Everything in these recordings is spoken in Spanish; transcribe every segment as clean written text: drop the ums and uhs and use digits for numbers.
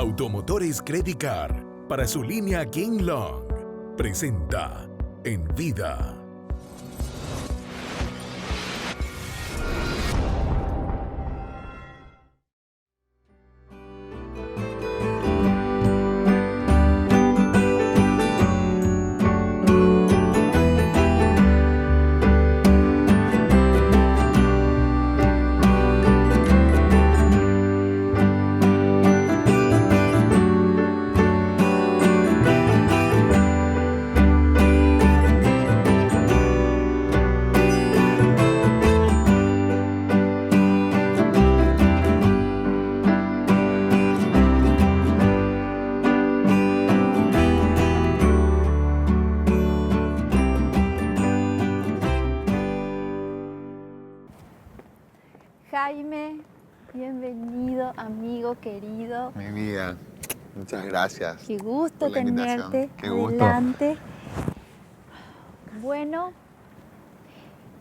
Automotores Credicar, para su línea King Long, presenta En Vida. Jaime, bienvenido, amigo querido. Mi vida, muchas gracias. Qué gusto por la invitación. tenerte. Qué gusto. Adelante. Bueno,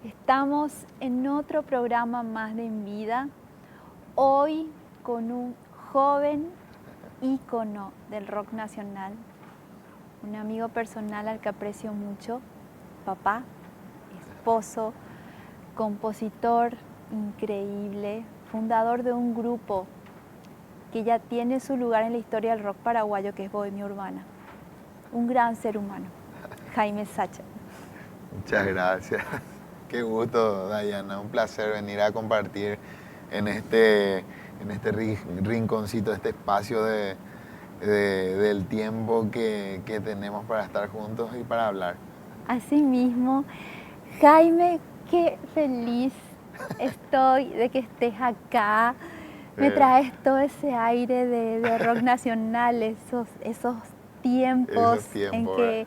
estamos en otro programa más de En Vida. Hoy con un joven ícono del rock nacional, un amigo personal al que aprecio mucho, papá, esposo, compositor increíble, fundador de un grupo que ya tiene su lugar en la historia del rock paraguayo, que es Bohemia Urbana. Un gran ser humano, Jaime Sacha. Muchas gracias. Qué gusto, Dayana. Un placer venir a compartir en este rinconcito, este espacio del tiempo que tenemos para estar juntos y para hablar. Así mismo, Jaime, qué feliz estoy de que estés acá. Me traes todo ese aire de rock nacional, esos tiempos en que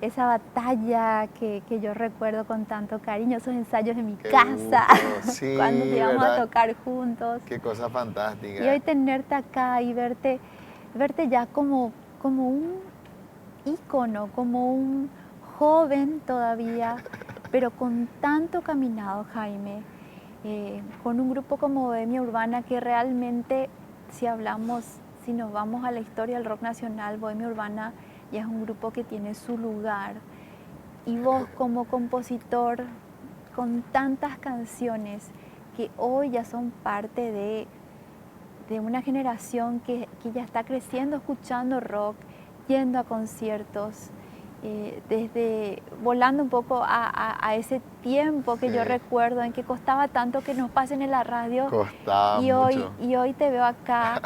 esa batalla que yo recuerdo con tanto cariño, esos ensayos en mi casa, sí, cuando íbamos a tocar juntos. Qué cosa fantástica. Y hoy tenerte acá y verte ya como un ícono, como un joven todavía, pero con tanto caminado, Jaime. Con un grupo como Bohemia Urbana que realmente, si nos vamos a la historia del rock nacional, Bohemia Urbana ya es un grupo que tiene su lugar. Y vos como compositor, con tantas canciones que hoy ya son parte de una generación que ya está creciendo escuchando rock, yendo a conciertos, desde volando un poco a ese tiempo que yo recuerdo en que costaba tanto que nos pasen en la radio. Costaba mucho. Mucho. Y hoy te veo acá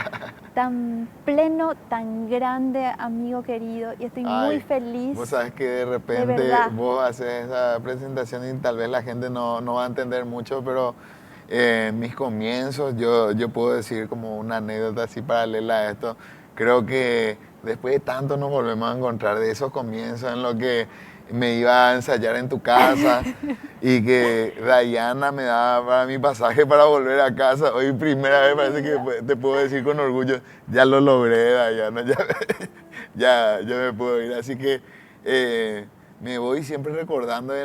tan pleno, tan grande, amigo querido, y estoy muy feliz. Vos sabes que de repente vos haces esa presentación y tal vez la gente no va a entender mucho, pero en mis comienzos, yo puedo decir como una anécdota así paralela a esto, creo que después de tanto nos volvemos a encontrar de esos comienzos en los que me iba a ensayar en tu casa y que Dayana me daba para mi pasaje para volver a casa. Hoy primera vez parece que te puedo decir con orgullo, ya lo logré, Dayana, ya me puedo ir. Así que me voy siempre recordando de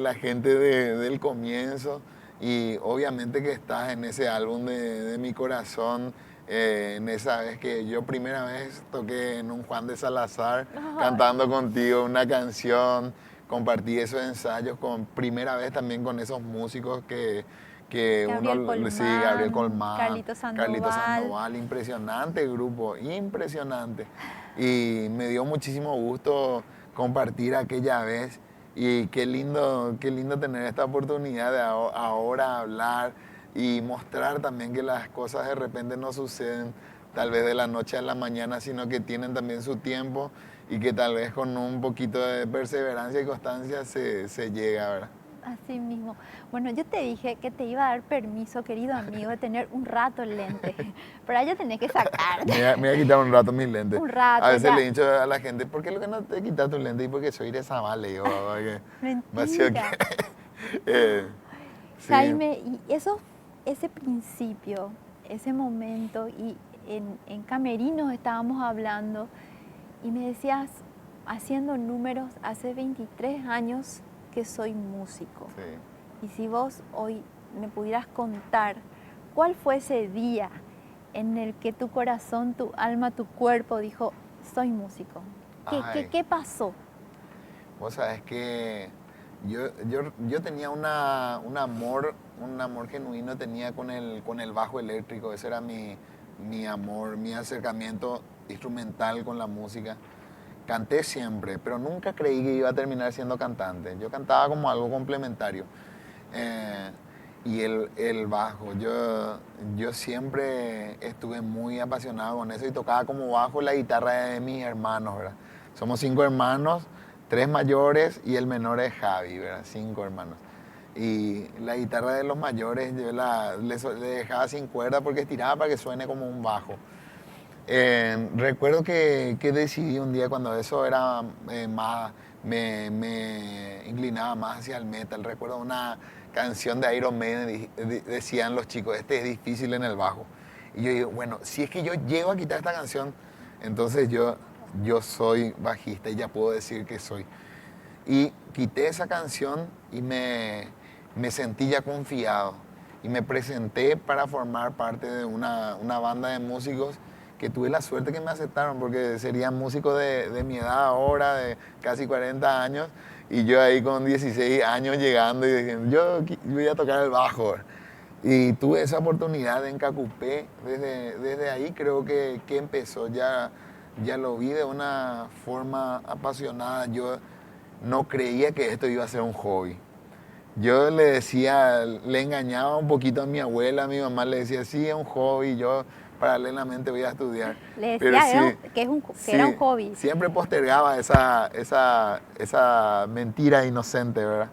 la gente del comienzo y obviamente que estás en ese álbum de mi corazón. En esa vez que yo primera vez toqué en un Juan de Salazar, cantando contigo una canción, compartí esos ensayos primera vez también con esos músicos que Gabriel Colmán, Carlitos Sandoval, impresionante grupo, impresionante. Y me dio muchísimo gusto compartir aquella vez y qué lindo tener esta oportunidad de ahora hablar y mostrar también que las cosas de repente no suceden tal vez de la noche a la mañana, sino que tienen también su tiempo y que tal vez con un poquito de perseverancia y constancia se llega, ¿verdad? Así mismo. Bueno, yo te dije que te iba a dar permiso, querido amigo, de tener un rato el lente, pero ahora ya tenés que sacar. Me voy a quitar un rato mis lentes. Un rato, a veces ya. le he dicho a la gente, ¿por qué lo que no te quitas tu lente? Y porque soy de Zabal, le digo. Mentira. Sí. Jaime, y ese principio, ese momento, y en Camerinos estábamos hablando y me decías, haciendo números, hace 23 años que soy músico. Sí. Y si vos hoy me pudieras contar cuál fue ese día en el que tu corazón, tu alma, tu cuerpo dijo, soy músico? ¿Qué pasó? Vos sabés que yo tenía un amor genuino tenía con el bajo eléctrico. Ese era mi amor, mi acercamiento instrumental con la música. Canté siempre, pero nunca creí que iba a terminar siendo cantante. Yo cantaba como algo complementario. Y el bajo, yo siempre estuve muy apasionado con eso y tocaba como bajo la guitarra de mis hermanos, ¿verdad? Somos 5 hermanos, 3 mayores y el menor es Javi, ¿verdad? 5 hermanos. Y la guitarra de los mayores yo le dejaba sin cuerda porque estiraba para que suene como un bajo. Recuerdo que decidí un día cuando eso era más, me inclinaba más hacia el metal. Recuerdo una canción de Iron Maiden, decían los chicos, este es difícil en el bajo. Y yo digo, bueno, si es que yo llego a quitar esta canción, entonces yo soy bajista y ya puedo decir que soy. Y quité esa canción y me sentí ya confiado. Y me presenté para formar parte de una banda de músicos que tuve la suerte que me aceptaron, porque serían músicos de mi edad ahora, de casi 40 años, y yo ahí con 16 años llegando y diciendo, yo voy a tocar el bajo. Y tuve esa oportunidad en Cacupé, desde ahí creo que empezó, ya lo vi de una forma apasionada. Yo no creía que esto iba a ser un hobby. Yo le decía, le engañaba un poquito a mi abuela, a mi mamá le decía, sí, es un hobby, yo paralelamente voy a estudiar. Le Pero decía sí, que sí, era un hobby. siempre postergaba esa mentira inocente, ¿verdad?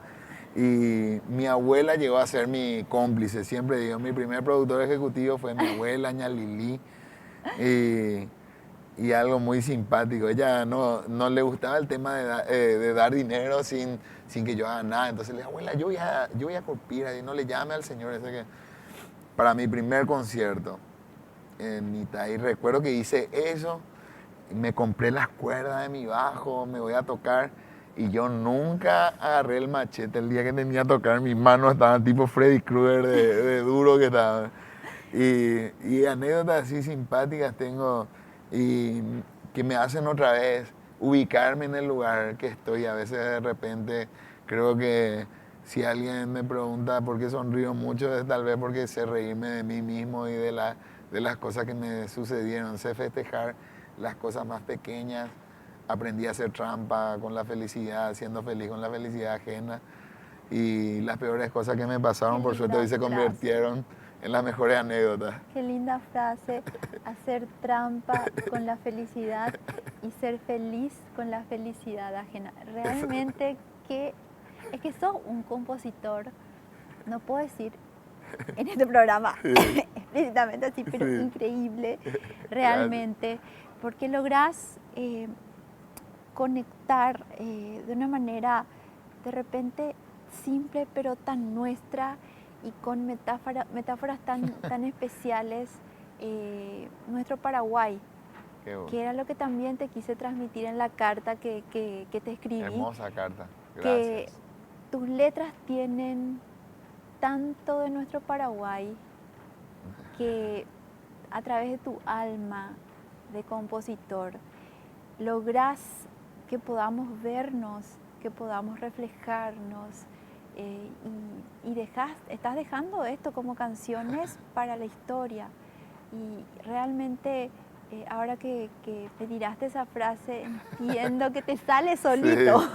Y mi abuela llegó a ser mi cómplice, siempre digo, mi primer productor ejecutivo fue mi abuela, ña Lili. Y algo muy simpático. Ella no le gustaba el tema de dar dinero sin que yo haga nada. Entonces le dije, abuela, yo voy a Curpira y no le llame al señor ese que... Para mi primer concierto en Itaí, recuerdo que hice eso, me compré las cuerdas de mi bajo, me voy a tocar y yo nunca agarré el machete el día que tenía que tocar. Mis manos estaban tipo Freddy Krueger de duro que estaba. Y anécdotas así simpáticas tengo y que me hacen otra vez ubicarme en el lugar que estoy. A veces de repente creo que si alguien me pregunta por qué sonrío mucho es tal vez porque sé reírme de mí mismo y de las cosas que me sucedieron. Sé festejar las cosas más pequeñas. Aprendí a hacer trampa con la felicidad, siendo feliz con la felicidad ajena. Y las peores cosas que me pasaron, por suerte, hoy se convirtieron en las mejores anécdotas. Qué linda frase, hacer trampa con la felicidad y ser feliz con la felicidad ajena. Realmente es que sos un compositor, no puedo decir en este programa explícitamente así, pero increíble realmente, porque lográs conectar de una manera de repente simple pero tan nuestra y con metáforas tan especiales, nuestro Paraguay, Bueno. que era lo que también te quise transmitir en la carta que te escribí. Hermosa carta, gracias. Que tus letras tienen tanto de nuestro Paraguay que a través de tu alma de compositor lográs que podamos vernos, que podamos reflejarnos. Y estás dejando esto como canciones para la historia. Y realmente, ahora que me tiraste esa frase, entiendo que te sale solito. Sí.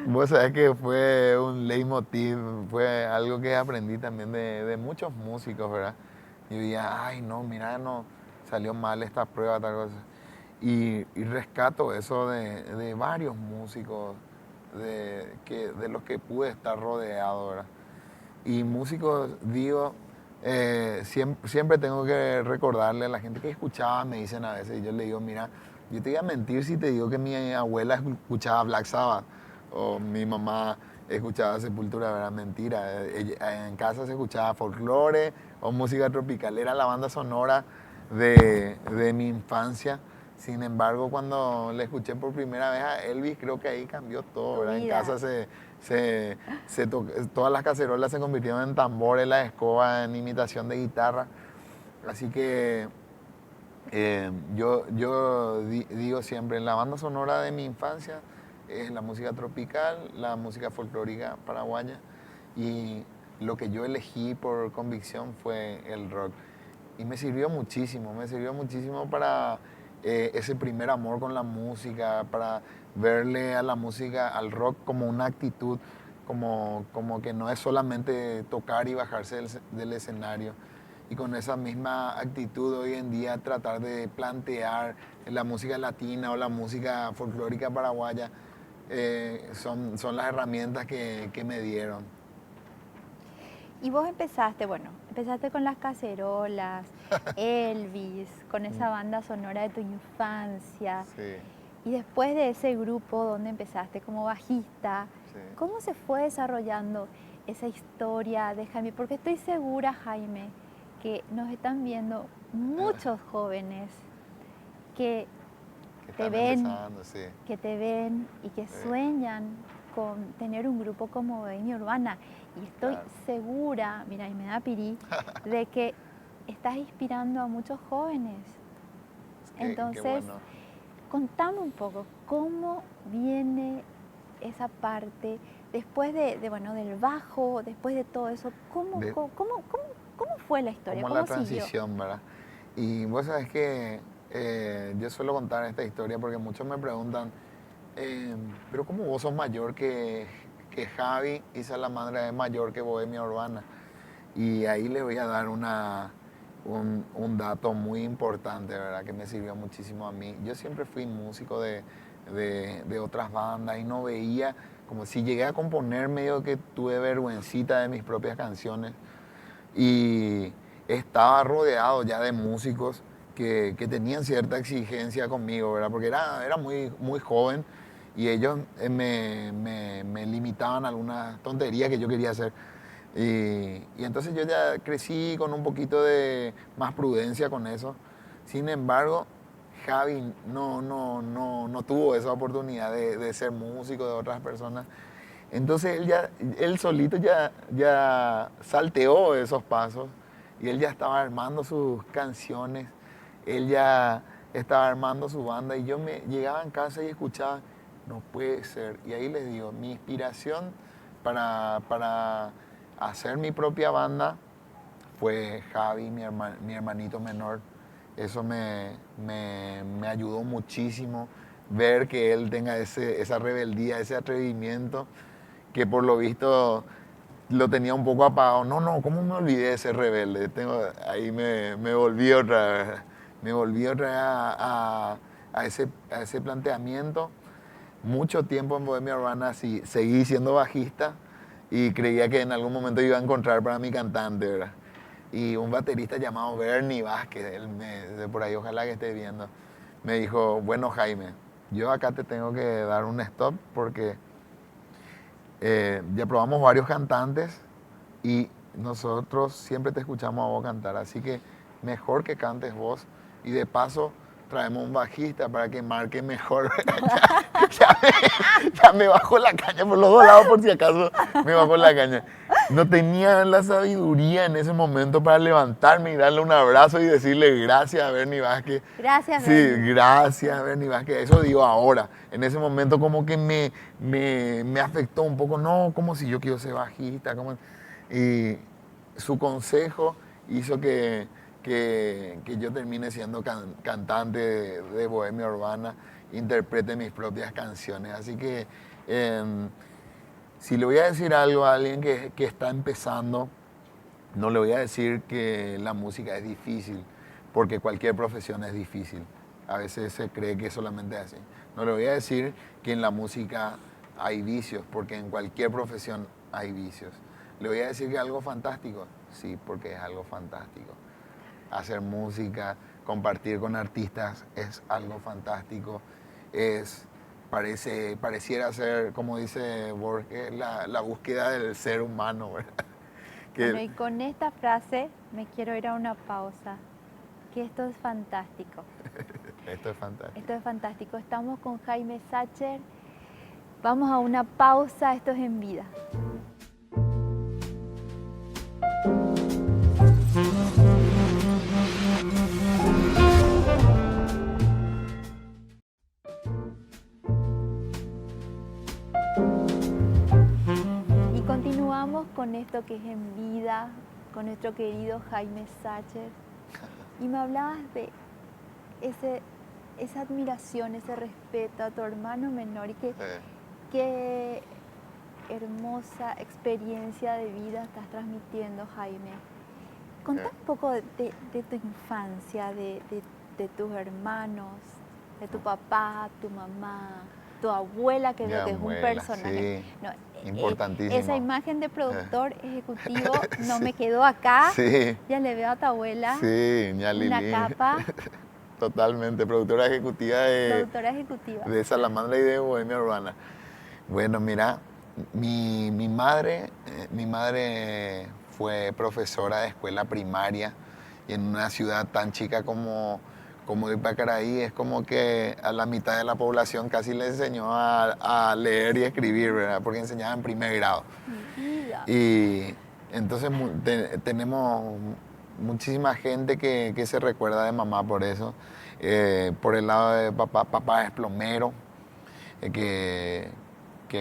Vos sabés que fue un leitmotiv, fue algo que aprendí también de muchos músicos, ¿verdad? Yo decía, ay, no, mira, no, salió mal esta prueba, tal cosa. Y rescato eso de varios músicos de los que pude estar rodeado, ¿verdad? Y músicos, digo, siempre tengo que recordarle a la gente que escuchaba, me dicen a veces, y yo le digo, mira, yo te voy a mentir si te digo que mi abuela escuchaba Black Sabbath o mi mamá escuchaba Sepultura, ¿verdad? Mentira. En casa se escuchaba folclore o música tropical, era la banda sonora de mi infancia. Sin embargo, cuando le escuché por primera vez a Elvis, creo que ahí cambió todo, ¿verdad? En casa todas las cacerolas se convirtieron en tambores, la escoba, en imitación de guitarra. Así que yo digo siempre, la banda sonora de mi infancia es la música tropical, la música folclórica paraguaya, y lo que yo elegí por convicción fue el rock. Y me sirvió muchísimo para ese primer amor con la música, para verle a la música, al rock como una actitud, como que no es solamente tocar y bajarse del escenario. Y con esa misma actitud hoy en día tratar de plantear la música latina o la música folclórica paraguaya son las herramientas que me dieron. Y vos empezaste con las cacerolas, Elvis, con esa banda sonora de tu infancia. Sí. Y después de ese grupo donde empezaste como bajista, Sí. ¿cómo se fue desarrollando esa historia de Jaime? Porque estoy segura, Jaime, que nos están viendo muchos jóvenes que te ven, sí. que te ven y que sueñan con tener un grupo como Bohemia Urbana. Y estoy segura, mira, y me da pirí, de que estás inspirando a muchos jóvenes. Entonces, qué bueno. contame un poco, ¿cómo viene esa parte después del bajo, después de todo eso? ¿Cómo fue la historia? Como ¿Cómo la transición, ¿verdad? Y vos sabés que yo suelo contar esta historia porque muchos me preguntan, pero ¿cómo vos sos mayor que Javi y Salamandra es mayor que Bohemia Urbana? Y ahí le voy a dar un dato muy importante, ¿verdad? Que me sirvió muchísimo a mí. Yo siempre fui músico de otras bandas y no veía, como si llegué a componer medio que tuve vergüencita de mis propias canciones. Y estaba rodeado ya de músicos que tenían cierta exigencia conmigo, ¿verdad? Porque era muy, muy joven y ellos me limitaban algunas tonterías que yo quería hacer. Y entonces yo ya crecí con un poquito de más prudencia con eso. Sin embargo, Javi no tuvo esa oportunidad de ser músico de otras personas. Entonces él solito ya salteó esos pasos y él ya estaba armando sus canciones, él ya estaba armando su banda y yo me llegaba en casa y escuchaba, no puede ser. Y ahí les digo, mi inspiración para hacer mi propia banda fue Javi, mi hermanito menor. Eso me ayudó muchísimo ver que él tenga esa rebeldía, ese atrevimiento que por lo visto lo tenía un poco apagado. No, ¿cómo me olvidé de ser rebelde? Ahí me volví otra vez. Me volví otra vez a ese planteamiento. Mucho tiempo en Bohemia Urbana seguí siendo bajista y creía que en algún momento iba a encontrar para mi cantante, ¿verdad? Y un baterista llamado Bernie Vázquez, de por ahí, ojalá que esté viendo, me dijo, bueno, Jaime, yo acá te tengo que dar un stop porque ya probamos varios cantantes y nosotros siempre te escuchamos a vos cantar, así que mejor que cantes vos y de paso traemos un bajista para que marque mejor. ya me bajó la caña por los dos lados por si acaso me bajó la caña. No tenía la sabiduría en ese momento para levantarme y darle un abrazo y decirle gracias a Bernie Vázquez. Gracias, Sí, Bernie. gracias Bernie Vázquez. Eso digo ahora. En ese momento como que me afectó un poco. No, como si yo quiero ser bajista. Y su consejo hizo que yo termine siendo cantante de Bohemia Urbana, interprete mis propias canciones. Así que si le voy a decir algo a alguien que está empezando, no le voy a decir que la música es difícil, porque cualquier profesión es difícil. A veces se cree que solamente es así. No le voy a decir que en la música hay vicios, porque en cualquier profesión hay vicios. Le voy a decir que es algo fantástico, sí, porque es algo fantástico. Hacer música, compartir con artistas es algo fantástico. Pareciera ser, como dice Borges, la búsqueda del ser humano, ¿verdad? Bueno, y con esta frase me quiero ir a una pausa, que esto es fantástico. Esto es fantástico. Esto es fantástico. Estamos con Jaime Sacher. Vamos a una pausa, esto es En Vida. que es En Vida, con nuestro querido Jaime Sacher. Y me hablabas de esa admiración, ese respeto a tu hermano menor y qué hermosa experiencia de vida estás transmitiendo, Jaime. Contá un poco de tu infancia, de tus hermanos, de tu papá, tu mamá, tu abuela, que veo que es un personaje. Sí, No, importantísimo. Esa imagen de productor ejecutivo no me quedó acá. Sí. Ya le veo a tu abuela. Sí, ña Lili. Una capa. Totalmente, productora ejecutiva de Salamandra y de Bohemia Urbana. Bueno, mira, mi madre fue profesora de escuela primaria y en una ciudad tan chica como Ipacaraí es como que a la mitad de la población casi le enseñó a leer y escribir, ¿verdad? Porque enseñaba en primer grado. Y entonces tenemos muchísima gente que se recuerda de mamá por eso. Por el lado de papá es plomero, que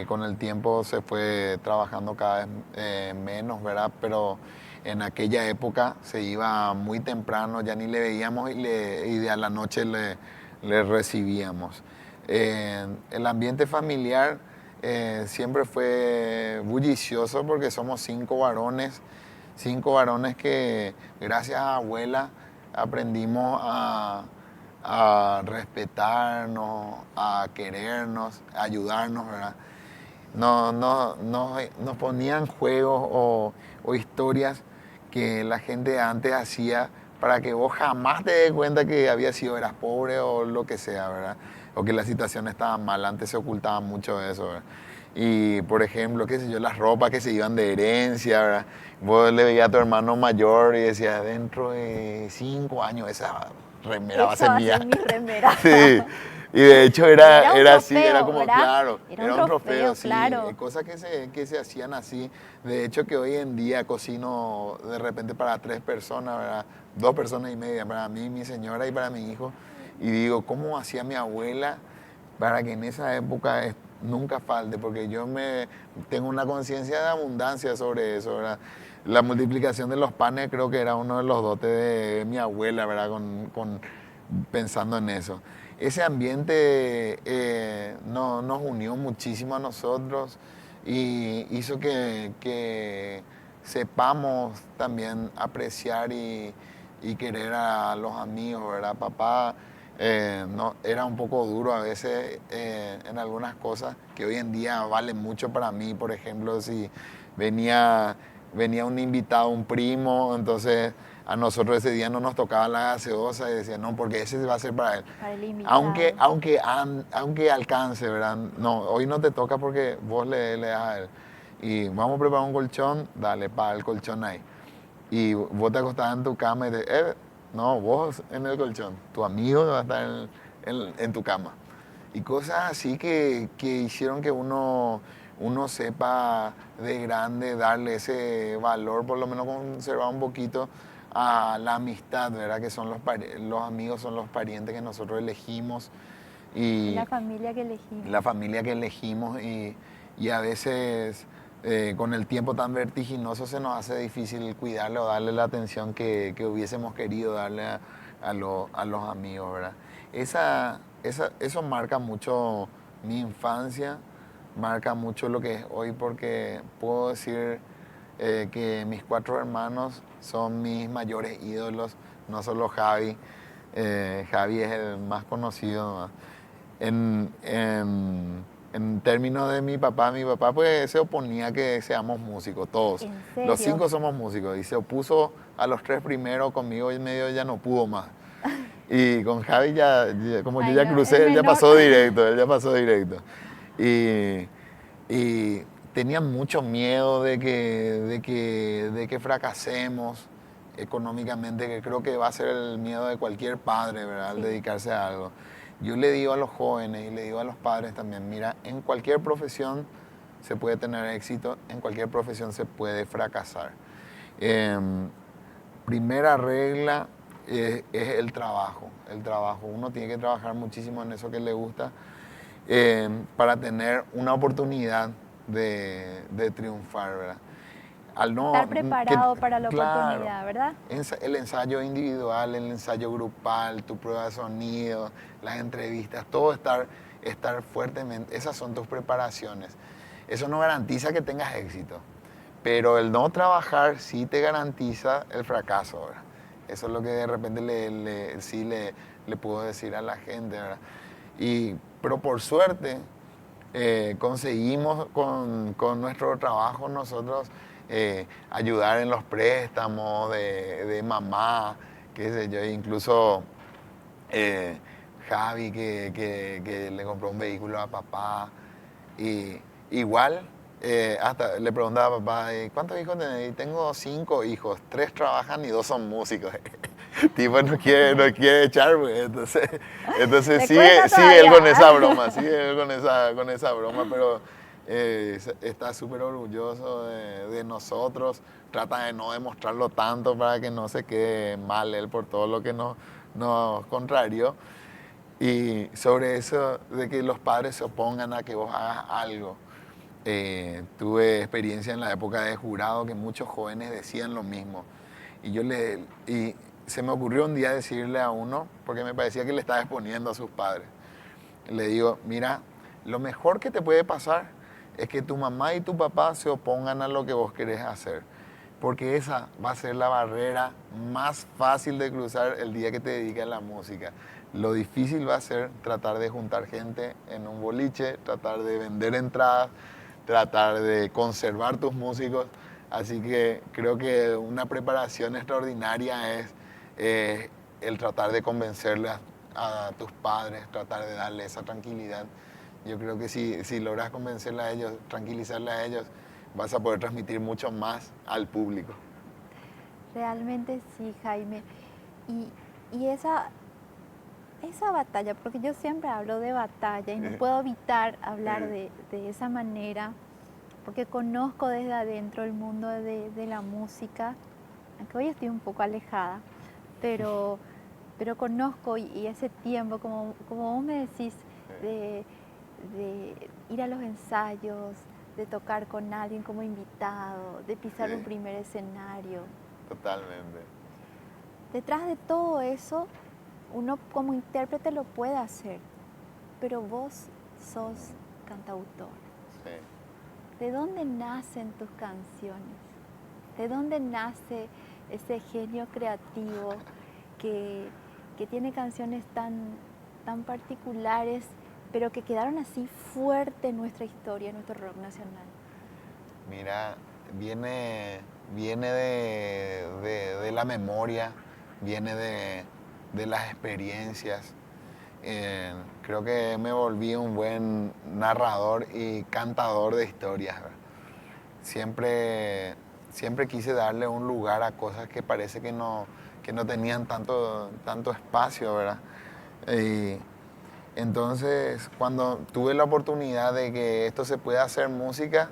con el tiempo se fue trabajando cada vez menos, ¿verdad? Pero en aquella época se iba muy temprano, ya ni le veíamos y de a la noche le recibíamos. El ambiente familiar siempre fue bullicioso porque somos 5 varones que gracias a abuela aprendimos a respetarnos, a querernos, a ayudarnos, ¿verdad? Nos ponían juegos o historias que la gente antes hacía para que vos jamás te des cuenta que eras pobre o lo que sea, ¿verdad? O que la situación estaba mal, antes se ocultaba mucho eso, ¿verdad? Y, por ejemplo, qué sé yo, las ropas que se iban de herencia, ¿verdad? Vos le veías a tu hermano mayor y decías, dentro de 5 años esa remera va a ser mía. Mi remera. Sí. Y de hecho era trofeo, así, era como, ¿verdad? claro, Era un trofeo, sí, claro. cosas que se hacían así. De hecho que hoy en día cocino de repente para 3 personas, ¿verdad? 2 personas y media, para mí, mi señora y para mi hijo. Y digo, ¿cómo hacía mi abuela para que en esa época nunca falte? Porque yo tengo una conciencia de abundancia sobre eso, ¿verdad? La multiplicación de los panes creo que era uno de los dotes de mi abuela, ¿verdad? Pensando en eso. Ese ambiente nos unió muchísimo a nosotros y hizo que sepamos también apreciar y querer a los amigos, ¿verdad? Papá no, era un poco duro a veces en algunas cosas que hoy en día valen mucho para mí. Por ejemplo, si venía un invitado, un primo, entonces a nosotros ese día no nos tocaba la gaseosa y decía, no, porque ese va a ser para él. Para el invitado. Aunque alcance, ¿verdad? No, hoy no te toca porque vos le das a él. Y vamos a preparar un colchón, dale, para el colchón ahí. Y vos te acostás en tu cama y no, vos en el colchón, tu amigo va a estar en tu cama. Y cosas así que hicieron que uno sepa de grande darle ese valor, por lo menos conservar un poquito a la amistad, ¿verdad? Que son los amigos, son los parientes que nosotros elegimos. Y la familia que elegimos. La familia que elegimos y a veces con el tiempo tan vertiginoso se nos hace difícil cuidarle o darle la atención que hubiésemos querido darle a los amigos, ¿verdad? Eso marca mucho mi infancia, marca mucho lo que es hoy porque puedo decir que mis 4 hermanos son mis mayores ídolos, no solo Javi. Javi es el más conocido, ¿no? En términos de mi papá pues se oponía a que seamos músicos, todos. ¿En serio? Los 5 somos músicos y se opuso a los 3 primeros, conmigo y medio ya no pudo más. Y con Javi como yo ya crucé, él ya pasó directo. Y tenían mucho miedo de que fracasemos económicamente, que creo que va a ser el miedo de cualquier padre, ¿verdad? Al dedicarse a algo. Yo le digo a los jóvenes y le digo a los padres también, mira, en cualquier profesión se puede tener éxito, en cualquier profesión se puede fracasar. Primera regla es el trabajo. Uno tiene que trabajar muchísimo en eso que le gusta para tener una oportunidad de triunfar, ¿verdad? al no... Estar preparado para la claro, oportunidad, ¿verdad? El ensayo individual, el ensayo grupal, tu prueba de sonido, las entrevistas, todo estar fuertemente, esas son tus preparaciones. Eso no garantiza que tengas éxito, pero el no trabajar sí te garantiza el fracaso, ¿verdad? Eso es lo que de repente sí le puedo decir a la gente, ¿verdad? Pero por suerte conseguimos con nuestro trabajo nosotros ayudar en los préstamos de mamá, qué sé yo, incluso Javi que le compró un vehículo a papá. Y igual, hasta le preguntaba a papá, ¿cuántos hijos tenés? Y tengo 5 hijos, 3 trabajan y 2 son músicos. Tipo, no quiere echar, pues. Entonces sigue él con esa broma, sigue él con esa broma, pero está súper orgulloso de nosotros. Trata de no demostrarlo tanto para que no se quede mal él por todo lo que nos contrarió. Y sobre eso de que los padres se opongan a que vos hagas algo, tuve experiencia en la época de jurado que muchos jóvenes decían lo mismo. Y se me ocurrió un día decirle a uno, porque me parecía que le estaba exponiendo a sus padres. Le digo, mira, lo mejor que te puede pasar es que tu mamá y tu papá se opongan a lo que vos querés hacer. Porque esa va a ser la barrera más fácil de cruzar el día que te dediques a la música. Lo difícil va a ser tratar de juntar gente en un boliche, tratar de vender entradas, tratar de conservar tus músicos. Así que creo que una preparación extraordinaria es el tratar de convencerle a tus padres, tratar de darle esa tranquilidad. Yo creo que si logras convencerle a ellos, tranquilizarle a ellos, vas a poder transmitir mucho más al público. Realmente sí, Jaime. Y esa batalla, porque yo siempre hablo de batalla y no puedo evitar hablar de esa manera, porque conozco desde adentro el mundo de la música, aunque hoy estoy un poco alejada, pero conozco y ese tiempo, como vos me decís, de ir a los ensayos, de tocar con alguien como invitado, de pisar un primer escenario. Totalmente. Detrás de todo eso, uno como intérprete lo puede hacer, pero vos sos cantautor. Sí. ¿De dónde nacen tus canciones? ¿De dónde nace ese genio creativo que tiene canciones tan particulares, pero que quedaron así fuerte en nuestra historia, en nuestro rock nacional? Mira, viene de la memoria, viene de las experiencias. Creo que me volví un buen narrador y cantador de historias. Siempre quise darle un lugar a cosas que parece que no tenían tanto espacio, ¿verdad? Y entonces, cuando tuve la oportunidad de que esto se pueda hacer música,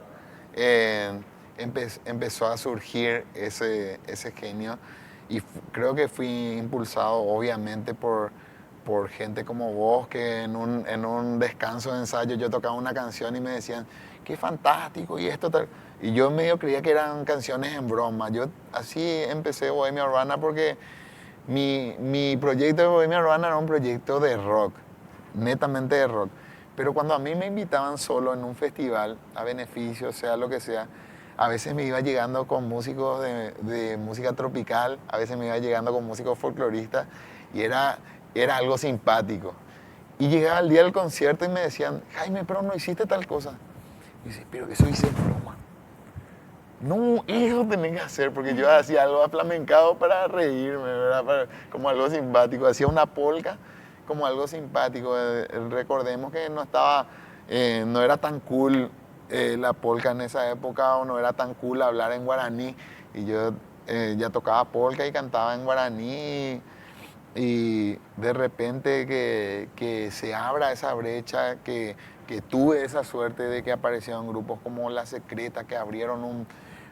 empezó a surgir ese genio y creo que fui impulsado obviamente por gente como vos, que en un descanso de ensayo yo tocaba una canción y me decían, qué fantástico y esto tal. Y yo medio creía que eran canciones en broma. Yo así empecé Bohemia Urbana porque mi proyecto de Bohemia Urbana era un proyecto de rock, netamente de rock. Pero cuando a mí me invitaban solo en un festival, a beneficio, sea lo que sea, a veces me iba llegando con músicos de música tropical, a veces me iba llegando con músicos folcloristas y era algo simpático. Y llegaba el día del concierto y me decían, Jaime, pero no hiciste tal cosa. Y dice, pero eso hice broma. No, eso tenés que hacer, porque yo hacía algo aflamencado para reírme, ¿verdad? Como algo simpático. Hacía una polka como algo simpático. Recordemos que no era tan cool la polka en esa época, o no era tan cool hablar en guaraní. Y yo ya tocaba polka y cantaba en guaraní. Y de repente que se abra esa brecha, que tuve esa suerte de que aparecieron grupos como La Secreta, que abrieron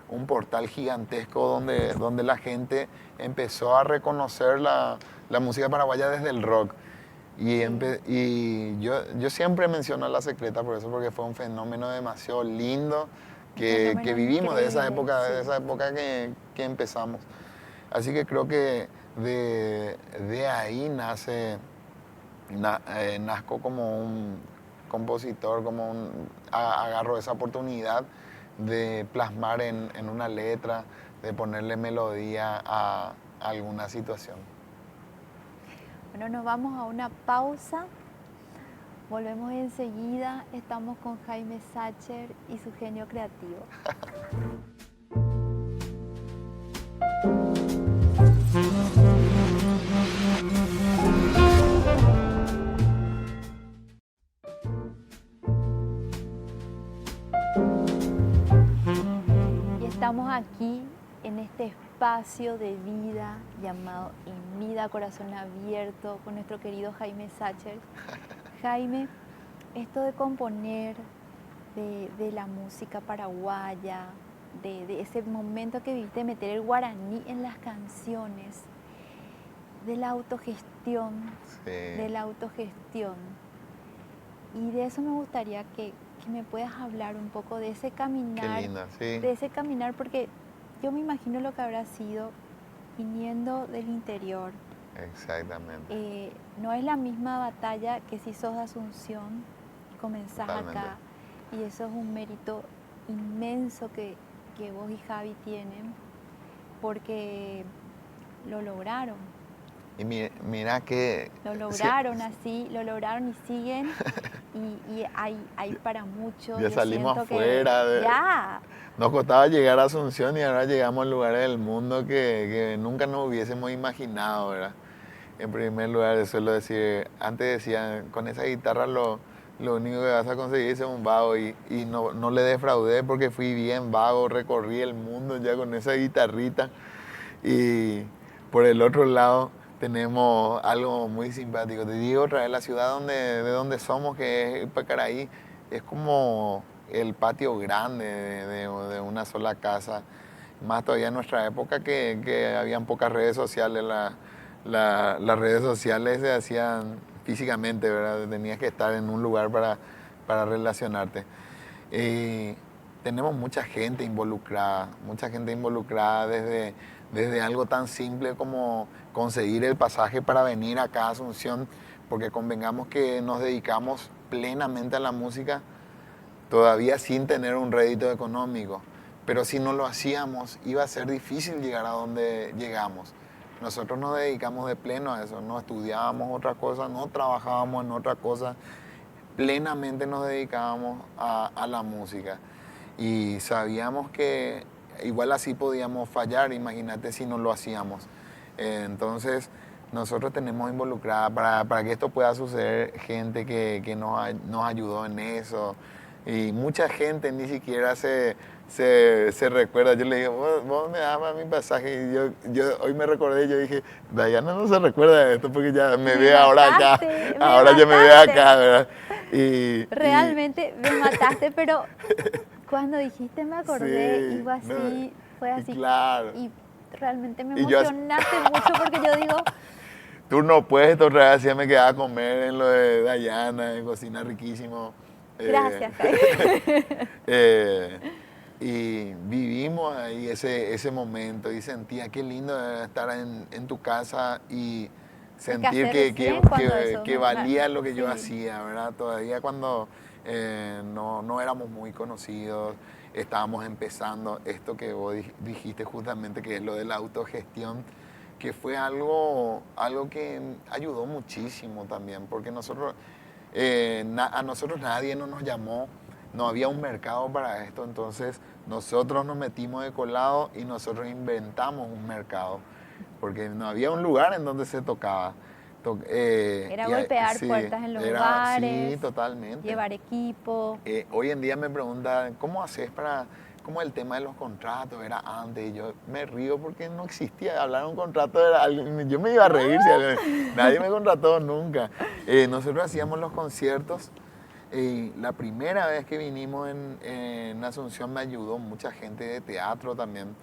un portal gigantesco donde la gente empezó a reconocer la música paraguaya desde el rock. Y yo siempre menciono a La Secreta por eso, porque fue un fenómeno demasiado lindo que vivimos de esa increíble, época que empezamos. Así que creo que de ahí nazco como un compositor, agarro esa oportunidad de plasmar en una letra, de ponerle melodía a alguna situación. Bueno, nos vamos a una pausa. Volvemos enseguida. Estamos con Jaime Sacher y su genio creativo. Y estamos aquí en este espacio de vida llamado En Vida Corazón Abierto con nuestro querido Jaime Sacher. Jaime, esto de componer, de la música paraguaya, de ese momento que viviste, meter el guaraní en las canciones, de la autogestión, Sí. de la autogestión. Y de eso me gustaría que me puedas hablar un poco de ese caminar. Qué linda, sí. De ese caminar, porque yo me imagino lo que habrá sido viniendo del interior. Exactamente. No es la misma batalla que si sos de Asunción y comenzás Totalmente. acá. Y eso es un mérito inmenso que vos y Javi tienen, porque lo lograron. Y mira que... Lo lograron así, lo lograron y siguen. Y hay para muchos. Ya Yo salimos siento afuera. Ya. Nos costaba llegar a Asunción y ahora llegamos a lugares del mundo que nunca nos hubiésemos imaginado, ¿verdad? En primer lugar, suelo decir, antes decían, con esa guitarra lo único que vas a conseguir es un vago y no le defraudé porque fui bien vago, recorrí el mundo ya con esa guitarrita. Y por el otro lado tenemos algo muy simpático. Te digo otra vez, la ciudad de donde somos, que es Pacaraí, es como el patio grande de una sola casa. Más todavía en nuestra época que habían pocas redes sociales. Las redes sociales se hacían físicamente, ¿verdad? Tenías que estar en un lugar para relacionarte. Y tenemos mucha gente involucrada desde algo tan simple como conseguir el pasaje para venir acá a Asunción, porque convengamos que nos dedicamos plenamente a la música, todavía sin tener un rédito económico. Pero si no lo hacíamos, iba a ser difícil llegar a donde llegamos. Nosotros nos dedicamos de pleno a eso, no estudiábamos otra cosa, no trabajábamos en otra cosa, plenamente nos dedicábamos a la música. Y sabíamos que igual así podíamos fallar, imagínate si no lo hacíamos. Entonces, nosotros tenemos involucrada para que esto pueda suceder gente que nos ayudó en eso. Y mucha gente ni siquiera se recuerda. Yo le digo, vos me dabas mi pasaje. Y yo hoy me recordé, yo dije, Dayana no se recuerda de esto porque ya me ve ahora acá. Ahora ya me ve acá, ¿verdad? Realmente me mataste, pero cuando dijiste me acordé Sí, y fue así. Claro. Y realmente me Y yo emocionaste mucho porque yo digo... Turno puesto, otra vez ya me quedaba a comer en lo de Dayana, en cocina riquísimo. Gracias, Jaime. Y vivimos ahí ese momento y sentía qué lindo era estar en tu casa y sentir que valía lo que yo hacía, ¿verdad? Todavía cuando no éramos muy conocidos, estábamos empezando esto que vos dijiste justamente, que es lo de la autogestión, que fue algo que ayudó muchísimo también, porque a nosotros nadie nos llamó, no había un mercado para esto, entonces nosotros nos metimos de colado y nosotros inventamos un mercado, porque no había un lugar en donde se tocaba. Era golpear puertas en los bares, sí, totalmente. Llevar equipo. Hoy en día me preguntan, ¿cómo haces cómo el tema de los contratos era antes? Y yo me río porque no existía, hablar de un contrato yo me iba a reír, nadie me contrató nunca. Nosotros hacíamos los conciertos. La primera vez que vinimos en Asunción me ayudó mucha gente de teatro también.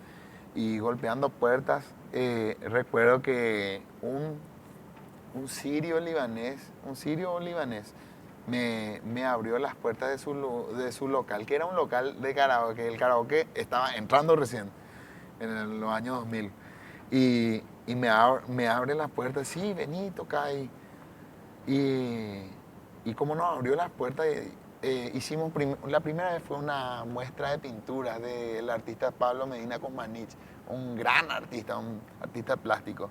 Y golpeando puertas, recuerdo que un sirio libanés me abrió las puertas de su local, que era un local de karaoke. El karaoke estaba entrando recién, en los años 2000. Y me abre las puertas, sí, vení, toca ahí. Y como nos abrió las puertas, hicimos, la primera vez fue una muestra de pintura del artista Pablo Medina Comanich, un gran artista, un artista plástico.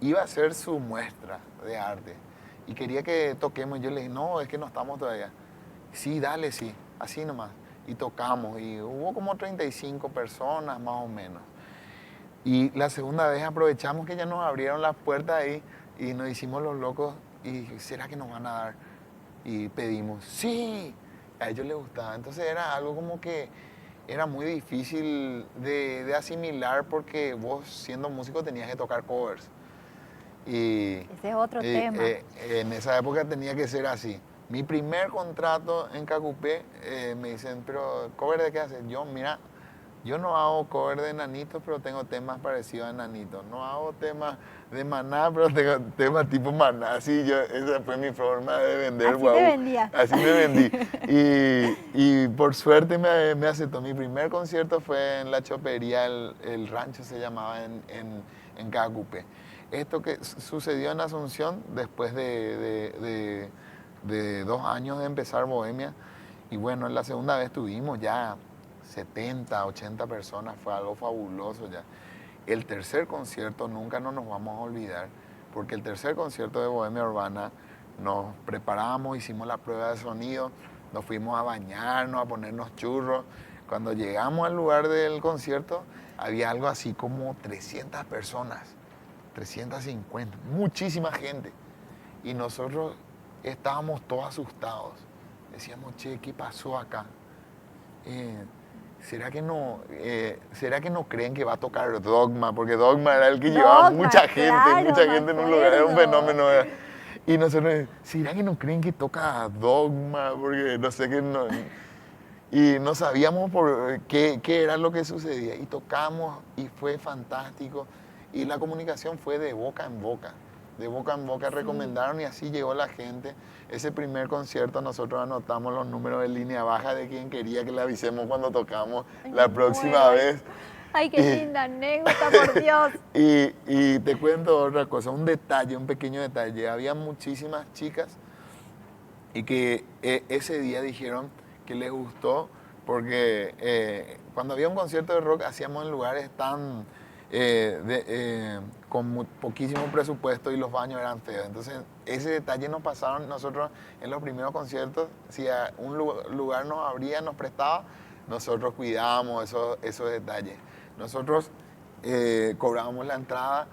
Iba a ser su muestra de arte y quería que toquemos. Yo le dije, no, es que no estamos todavía. Sí, dale, sí, así nomás. Y tocamos y hubo como 35 personas más o menos. Y la segunda vez aprovechamos que ya nos abrieron las puertas ahí y nos hicimos los locos y dije, ¿será que nos van a dar? Y pedimos, sí, a ellos les gustaba. Entonces era algo como que era muy difícil de asimilar porque vos siendo músico tenías que tocar covers. Y ese es otro tema. En esa época tenía que ser así. Mi primer contrato en Cacupé me dicen, pero ¿cover de qué haces? Yo, mira, yo no hago cover de Enanitos, pero tengo temas parecidos a Enanitos. No hago temas de Maná, pero tengo temas tipo Maná. Así esa fue mi forma de vender. Así te vendía. Así me vendí. Y por suerte me aceptó. Mi primer concierto fue en la chopería, el rancho se llamaba en Cacupé. Esto que sucedió en Asunción después de 2 años de empezar Bohemia. Y bueno, en la segunda vez tuvimos ya 70, 80 personas, fue algo fabuloso ya. El tercer concierto nunca nos vamos a olvidar, porque el tercer concierto de Bohemia Urbana nos preparamos, hicimos la prueba de sonido, nos fuimos a bañarnos, a ponernos churros. Cuando llegamos al lugar del concierto, había algo así como 300 personas, 350, muchísima gente. Y nosotros estábamos todos asustados. Decíamos, che, ¿qué pasó acá? ¿Será que no creen que va a tocar Dogma? Porque Dogma era el que llevaba mucha gente en un lugar, era un fenómeno. Y nosotros, ¿será que no creen que toca Dogma? Porque no sé qué no. Y no sabíamos por qué era lo que sucedía. Y tocamos y fue fantástico. Y la comunicación fue de boca en boca. De boca en boca recomendaron y así llegó la gente. Ese primer concierto nosotros anotamos los números de línea baja de quien quería que le avisemos cuando tocamos la próxima vez. Ay, qué linda anécdota, por Dios. Y te cuento otra cosa, un pequeño detalle. Había muchísimas chicas y que ese día dijeron que les gustó porque cuando había un concierto de rock hacíamos en lugares tan... con poquísimo presupuesto y los baños eran feos. Entonces, ese detalle nos pasaron nosotros en los primeros conciertos. Si a un lugar nos abría, nos prestaba, nosotros cuidábamos esos detalles. Nosotros cobrábamos la entrada,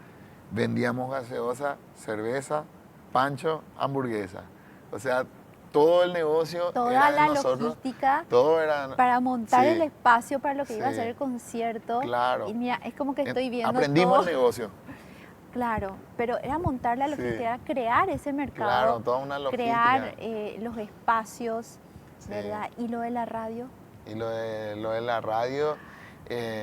vendíamos gaseosa, cerveza, pancho, hamburguesa. O sea, todo el negocio toda era de la nosotros, logística todo era, para montar sí, el espacio para lo que iba a sí, ser el concierto. Claro. Y mira, es como que estoy viendo aprendimos todo. el negocio. Claro, pero era montar la logística, Sí. era crear ese mercado, Claro, toda una logística. crear los espacios, Sí. ¿verdad? Y lo de la radio, Y lo de la radio...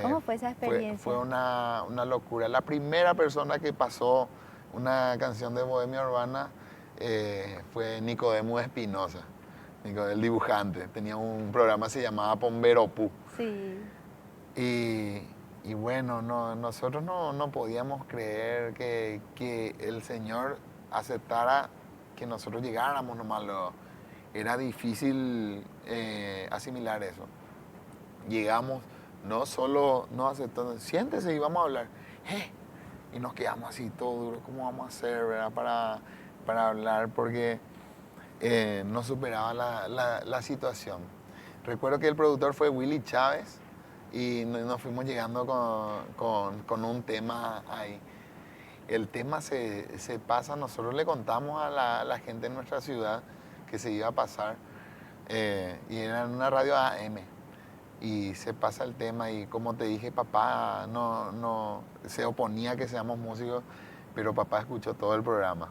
¿cómo fue esa experiencia? Fue una locura. La primera persona que pasó una canción de Bohemia Urbana fue Nicodemo Espinosa, el dibujante. Tenía un programa que se llamaba Pomberopú. Sí. Y bueno, nosotros no podíamos creer que el Señor aceptara que nosotros llegáramos nomás. Era difícil asimilar eso. Llegamos, no solo nos aceptó, siéntese y vamos a hablar. Y nos quedamos así todo duros, ¿cómo vamos a hacer, verdad? Para hablar, porque no superaba la situación. Recuerdo que el productor fue Willy Chávez y nos fuimos llegando con un tema ahí. El tema se pasa, nosotros le contamos a la gente en nuestra ciudad que se iba a pasar y era en una radio AM. Y se pasa el tema y como te dije, papá no se oponía a que seamos músicos, pero papá escuchó todo el programa.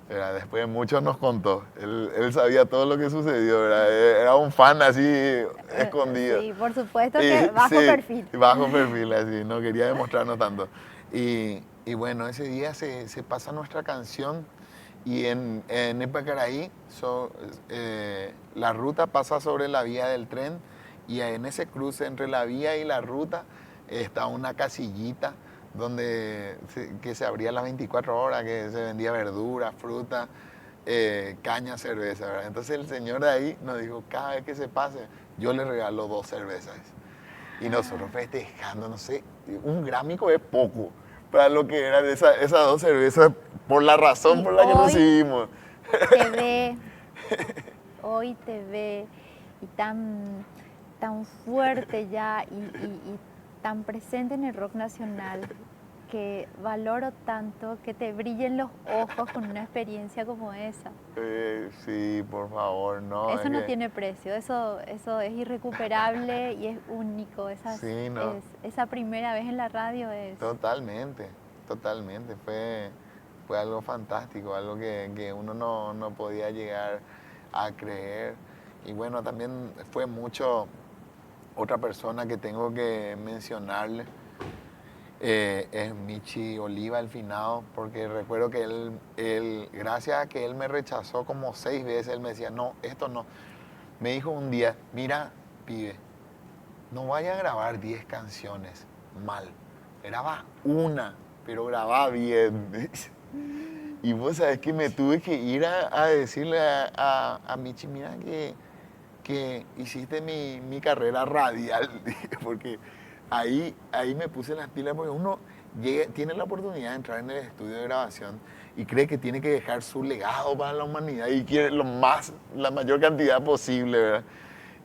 Después de mucho nos contó, él sabía todo lo que sucedió, ¿verdad? Era un fan así escondido. Sí, por supuesto que bajo perfil. Bajo perfil, así, no quería demostrarnos tanto. Y bueno, ese día se pasa nuestra canción Y en Epacaraí la ruta pasa sobre la vía del tren y en ese cruce entre la vía y la ruta está una casillita que se abría las 24 horas, que se vendía verdura, fruta, caña, cerveza, ¿verdad? Entonces el señor de ahí nos dijo, cada vez que se pase, yo le regalo 2 cervezas. Y nosotros festejando, no sé, un grámico es poco para lo que eran esas 2 cervezas, por la razón por la que recibimos. Te ve, hoy te ve, y tan fuerte ya y tan presente en el rock nacional, que valoro tanto que te brillen los ojos con una experiencia como esa. Sí, por favor, no. Eso no tiene precio, eso es irrecuperable y es único. Sí, no. Esa primera vez en la radio es... Totalmente. Fue algo fantástico, algo que uno no podía llegar a creer. Y bueno, también fue mucho otra persona que tengo que mencionarle. Es Michi Oliva, el finado, porque recuerdo que él, gracias a que él me rechazó como 6 veces, él me decía, no, esto no. Me dijo un día, mira, pibe, no vaya a grabar 10 canciones mal. Graba una, pero graba bien. Y vos sabés que me tuve que ir a decirle a Michi, mira que hiciste mi carrera radial, porque ahí me puse las pilas, porque uno tiene la oportunidad de entrar en el estudio de grabación y cree que tiene que dejar su legado para la humanidad y quiere la mayor cantidad posible, ¿verdad?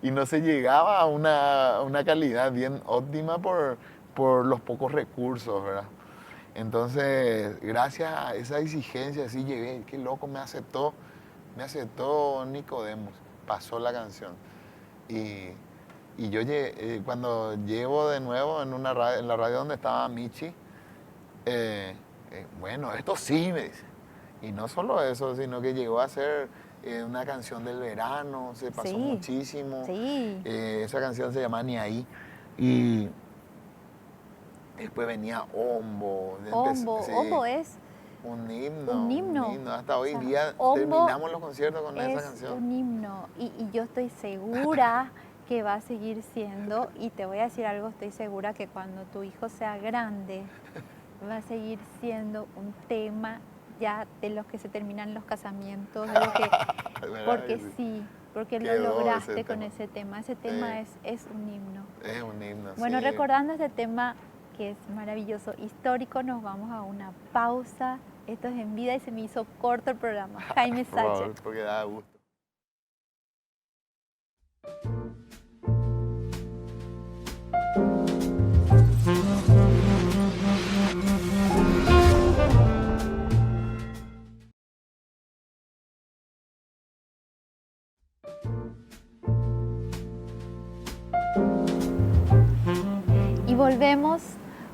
Y no se llegaba a una calidad bien óptima por los pocos recursos, ¿verdad? Entonces, gracias a esa exigencia, así llegué, qué loco, me aceptó Nicodemos, pasó la canción. Y yo cuando llego de nuevo en la radio donde estaba Michi, bueno, esto sí, me dice. Y no solo eso, sino que llegó a ser una canción del verano, se pasó muchísimo. Sí. Esa canción se llama Ni Ahí. Y después venía Ombo. Ombo es un himno. Un himno. Hasta hoy día Ombo terminamos los conciertos con esa canción. Es un himno y yo estoy segura que va a seguir siendo, y te voy a decir algo, estoy segura que cuando tu hijo sea grande va a seguir siendo un tema ya de los que se terminan los casamientos, de los que, porque sí, porque lo lograste con ese tema. Ese tema es un himno. Es un himno, Bueno, sí. recordando este tema que es maravilloso, histórico, nos vamos a una pausa. Esto es En Vida y se me hizo corto el programa. Jaime Sacher. Porque da gusto. Y volvemos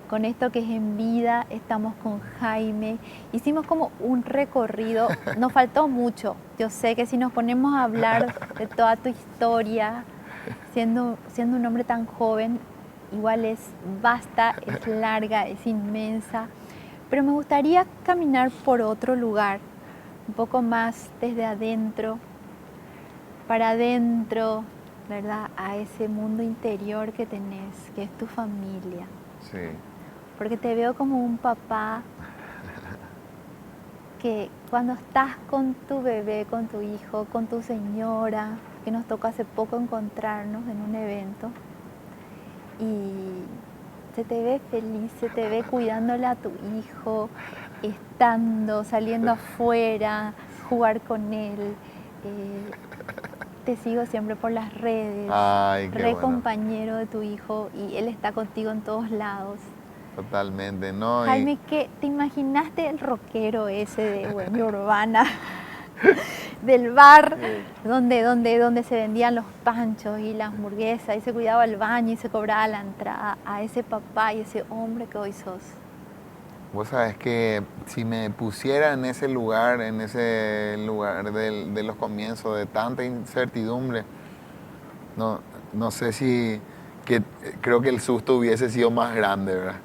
con esto que es En Vida, estamos con Jaime, hicimos como un recorrido, nos faltó mucho, yo sé que si nos ponemos a hablar de toda tu historia, siendo un hombre tan joven, igual es vasta, es larga, es inmensa, pero me gustaría caminar por otro lugar, un poco más desde adentro, para adentro, ¿verdad? A ese mundo interior que tenés, que es tu familia. Sí. Porque te veo como un papá que cuando estás con tu bebé, con tu hijo, con tu señora, que nos tocó hace poco encontrarnos en un evento, y se te ve feliz, se te ve cuidándole a tu hijo, saliendo afuera, jugar con él. Te sigo siempre por las redes, compañero de tu hijo, y él está contigo en todos lados. Totalmente, ¿no? Jaime, ¿qué te imaginaste el rockero ese de Bohemia Urbana? Del bar donde se vendían los panchos y las hamburguesas y se cuidaba el baño y se cobraba la entrada, a ese papá y ese hombre que hoy sos? Vos sabés que si me pusiera en ese lugar de los comienzos, de tanta incertidumbre, no sé creo que el susto hubiese sido más grande, ¿verdad?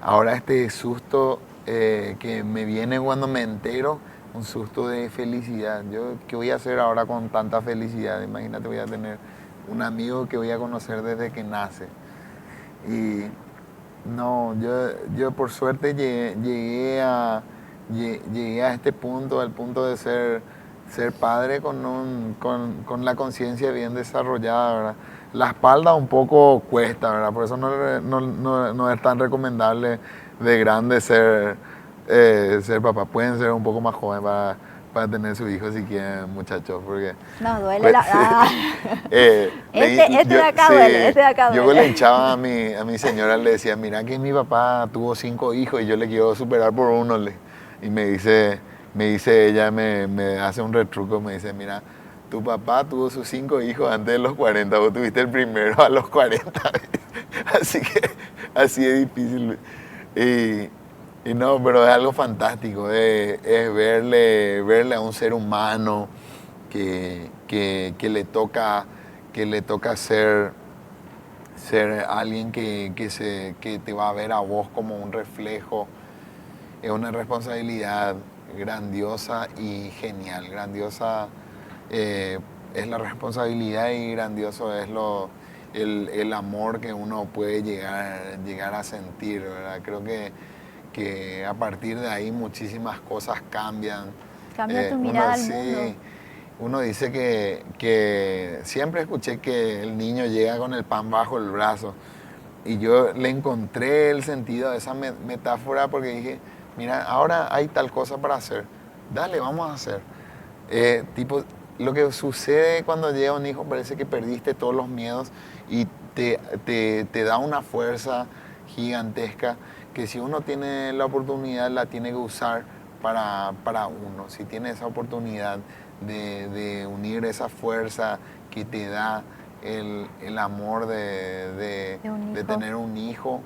Ahora este susto que me viene cuando me entero un susto de felicidad. Yo, ¿qué voy a hacer ahora con tanta felicidad? Imagínate, voy a tener un amigo que voy a conocer desde que nace. Y no, yo por suerte llegué a este punto, al punto de ser padre con la conciencia bien desarrollada, ¿verdad? La espalda un poco cuesta, ¿verdad? Por eso no es tan recomendable de grande ser papá. Pueden ser un poco más joven para tener su hijo si quieren, muchachos, porque... No, duele pues, la... este de acá sí, duele, este de acá yo duele. le hinchaba a mi señora, le decía, mira que mi papá tuvo 5 hijos y yo le quiero superar por uno. Y me dice ella, me hace un retruco, me dice, mira, tu papá tuvo sus 5 hijos antes de los 40, vos tuviste el primero a los 40. Así que así es difícil. Y no, pero es algo fantástico, es verle a un ser humano que le toca ser alguien que te va a ver a vos como un reflejo. Es una responsabilidad grandiosa y genial. Grandiosa es la responsabilidad y grandioso es el amor que uno puede llegar a sentir, ¿verdad? Creo que a partir de ahí muchísimas cosas cambian. Cambia tu mirada al mundo. Sí, uno dice que siempre escuché que el niño llega con el pan bajo el brazo. Y yo le encontré el sentido a esa metáfora porque dije, mira, ahora hay tal cosa para hacer. Dale, vamos a hacer. Tipo, lo que sucede cuando llega un hijo parece que perdiste todos los miedos y te da una fuerza gigantesca que si uno tiene la oportunidad la tiene que usar para uno. Si tiene esa oportunidad de unir esa fuerza que te da el amor de tener un hijo,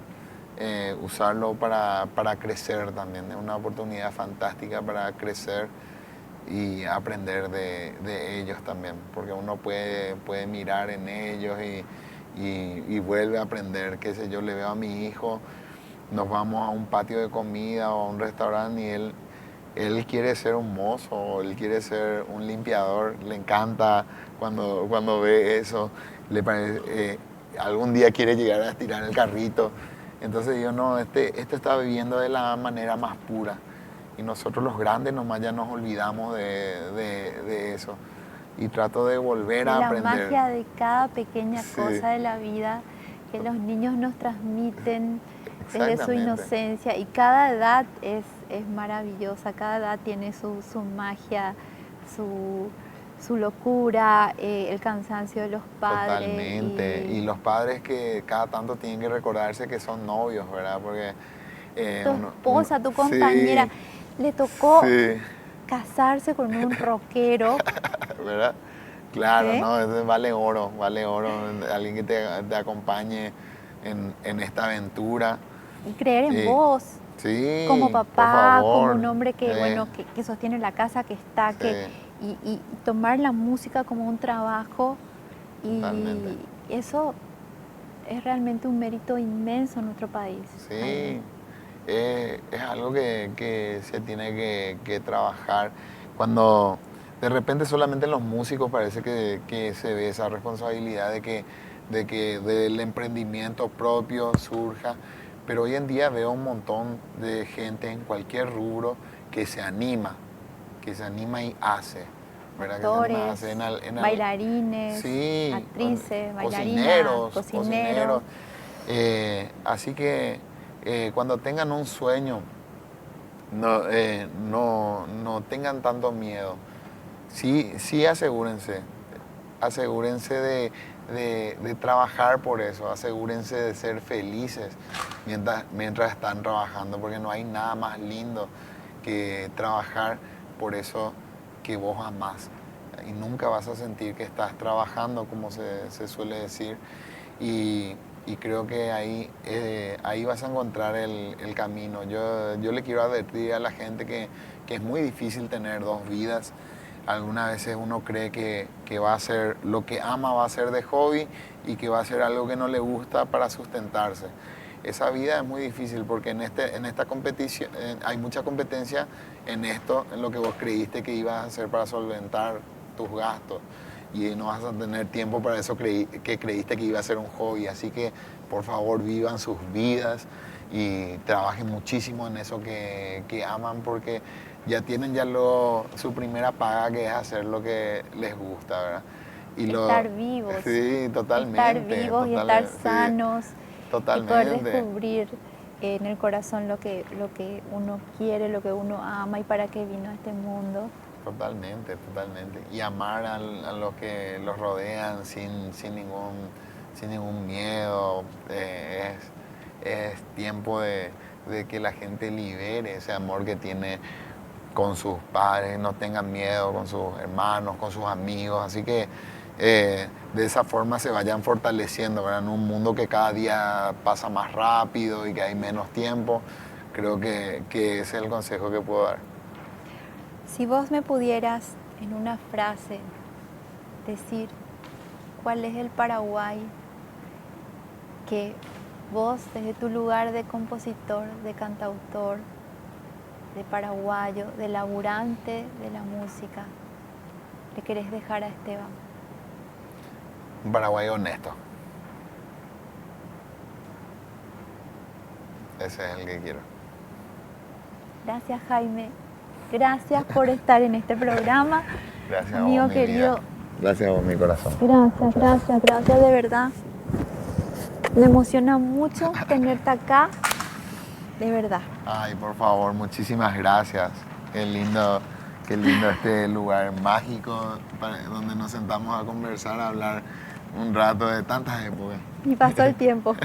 usarlo para crecer también. Es una oportunidad fantástica para crecer y aprender de ellos también, porque uno puede mirar en ellos y vuelve a aprender. Qué sé yo, le veo a mi hijo, nos vamos a un patio de comida o a un restaurante y él quiere ser un mozo, él quiere ser un limpiador, le encanta cuando ve eso, le parece, algún día quiere llegar a estirar el carrito. Entonces digo, no, este está viviendo de la manera más pura. Y nosotros los grandes nomás ya nos olvidamos de eso. Y trato de volver a aprender. La magia de cada pequeña Sí. cosa de la vida que los niños nos transmiten desde su inocencia. Y cada edad es maravillosa, cada edad tiene su magia, su locura, el cansancio de los padres. Totalmente. Y los padres que cada tanto tienen que recordarse que son novios, ¿verdad? Porque tu esposa, tu compañera, sí, le tocó sí. casarse con un rockero. ¿Verdad? Claro, ¿Eh? ¿no? Eso vale oro, alguien que te acompañe en esta aventura. Y creer en vos, Sí, como por papá, favor. como un hombre que, bueno, que sostiene la casa, que está, Sí. y tomar la música como un trabajo. Totalmente. Y eso es realmente un mérito inmenso en nuestro país. Sí, es algo que se tiene que trabajar. Cuando de repente solamente en los músicos parece que se ve esa responsabilidad de que del emprendimiento propio surja, pero hoy en día veo un montón de gente en cualquier rubro que se anima y hace. ¿Verdad? Actores, bailarines, sí, actrices, bailarinas, cocineros. Así que cuando tengan un sueño, no tengan tanto miedo. Sí asegúrense de trabajar por eso, asegúrense de ser felices mientras están trabajando, porque no hay nada más lindo que trabajar por eso que vos amás. Y nunca vas a sentir que estás trabajando, como se suele decir. Y creo que ahí vas a encontrar el camino. Yo le quiero advertir a la gente que es muy difícil tener dos vidas. Algunas veces uno cree que va a ser lo que ama, va a ser de hobby y que va a ser algo que no le gusta para sustentarse. esa vida es muy difícil porque en esta competición hay mucha competencia en esto, en lo que vos creíste que ibas a hacer para solventar tus gastos y no vas a tener tiempo para eso que creíste que iba a ser un hobby. Así que por favor vivan sus vidas y trabajen muchísimo en eso que aman porque ya tienen su primera paga, que es hacer lo que les gusta, ¿verdad? Y estar vivos. Sí, totalmente. Estar vivos y estar sanos. Sí, totalmente. Y poder descubrir en el corazón lo que uno quiere, lo que uno ama y para qué vino a este mundo. Totalmente, totalmente. Y amar a los que los rodean sin ningún miedo. Es tiempo de que la gente libere ese amor que tiene con sus padres, no tengan miedo con sus hermanos, con sus amigos. Así que de esa forma se vayan fortaleciendo, ¿verdad? En un mundo que cada día pasa más rápido y que hay menos tiempo. Creo que ese es el consejo que puedo dar. Si vos me pudieras en una frase decir cuál es el Paraguay que vos desde tu lugar de compositor, de cantautor, de paraguayo, de laburante de la música, le querés dejar a Esteban. Un Paraguay honesto. Ese es el que quiero. Gracias, Jaime. Gracias por estar en este programa. Gracias a amigo vos, mi querido. vida. Gracias a vos, mi corazón. Gracias de verdad. Me emociona mucho tenerte acá, de verdad. Ay, por favor, muchísimas gracias. Qué lindo este lugar mágico donde nos sentamos a conversar, a hablar un rato de tantas épocas. Y pasó el tiempo.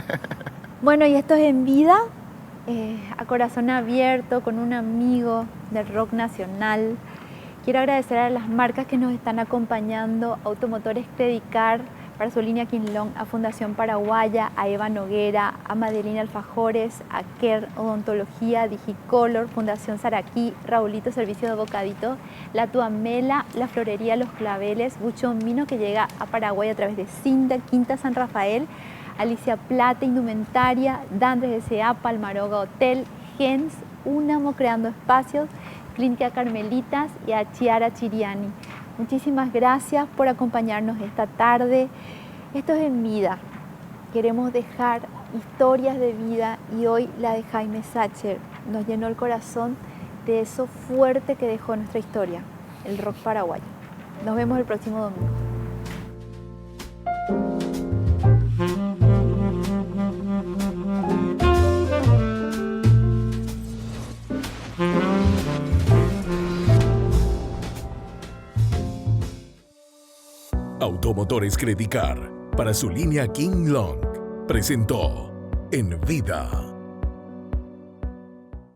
Bueno, y esto es En Vida, a corazón abierto, con un amigo del rock nacional. Quiero agradecer a las marcas que nos están acompañando: Automotores Credicar para su línea King Long, a Fundación Paraguaya, a Eva Noguera, a Madelina Alfajores, a Kerr Odontología, Digicolor, Fundación Saraquí, Raulito Servicio de Bocadito, La Tuamela, La Florería Los Claveles, Buchón Vino, que llega a Paraguay a través de Cinda, Quinta San Rafael, Alicia Plata Indumentaria, Dandres S.A., Palmaroga Hotel, Gens, Unamo Creando Espacios, Clínica Carmelitas y a Chiara Chiriani. Muchísimas gracias por acompañarnos esta tarde. Esto es En Vida. Queremos dejar historias de vida y hoy la de Jaime Sacher nos llenó el corazón de eso fuerte que dejó nuestra historia, el rock paraguayo. Nos vemos el próximo domingo. Automotores Credicar para su línea King Long presentó En Vida.